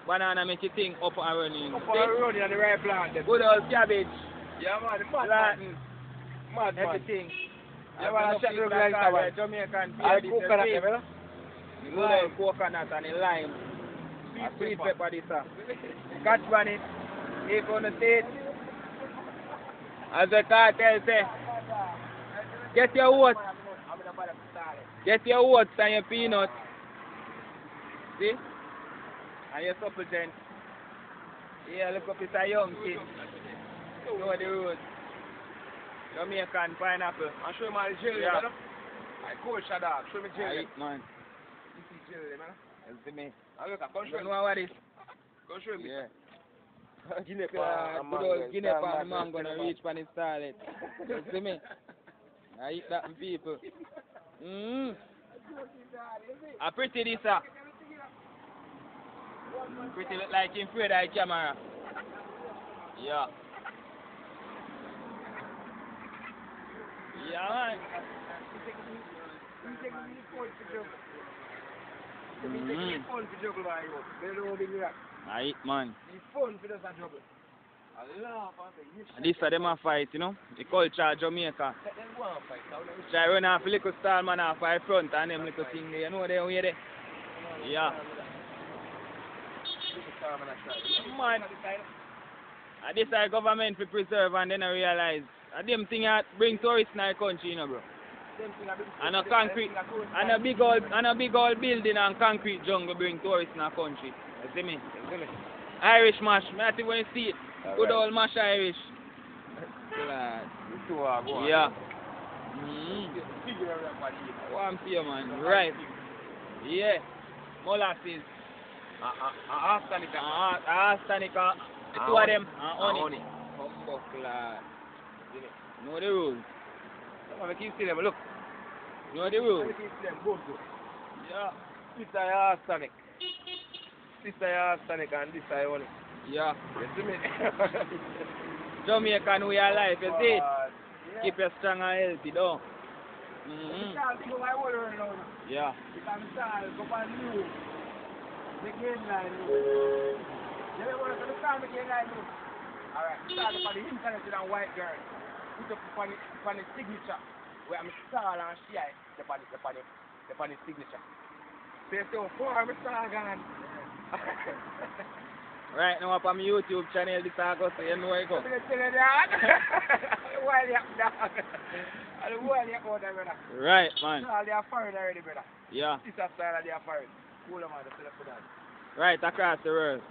Banana make you think up and running. Up and running on the right plant. Good old cabbage. Yeah, man, the Latin. Mad man. Everything. Yeah, man, I shot look like that. Jamaican I beer, coconut, this you know? good old coconut and the lime. Sweet pepper this Catch bunny. If on the stage. As the cartel say. Get your oats. Get your oats and your peanuts. See? And your supplement. Yeah, look up, it's a young kid. Know the road. Jamaican pineapple. I show my jelly, Yeah. man. I coach a dog. Show me jelly. Right, man. This is jelly, man. You see me? I look at You know what it is? Go show me. Yeah. Guinea pan, good old Guinea pan, man gonna reach pan install it. You see me? I eat that people. I pretty this Pretty look like him afraid of the camera. Yeah. Yeah, man. I eat, man. And this are them a fight, you know. The culture of Jamaica. Try run off a little stall man off by front and them little thing there. You know they way there. Yeah. Man. And this are government to preserve and then I realize. And them thing that bring tourists in our country, you know, bro. And a concrete, and a big old building and concrete jungle bring tourists in our country. You see me? Irish mash, I think when you see it, good old mash Irish. Yeah. What I'm seeing, man. Right. Yeah. Molasses. Astanica. The two of them. Honey. Humbuckler. Know the rules. I keep seeing them, look. Know the rules. I keep seeing them, both good. Yeah. This is arsenic. This is arsenic and this is honey. Yeah. You see me? Jamaican way of life, you see? Yeah. Keep you strong and healthy, though. Yeah. Alright, start up on the internet with a white girl. Put up on the signature. Where I'm star and she the signature. So you say, oh, I'm a star gone. Right now up on my YouTube channel this August, so you know where you go. Right, man. They are foreign already, brother. Yeah. This is style they are foreign. Cool, man. Right across the world.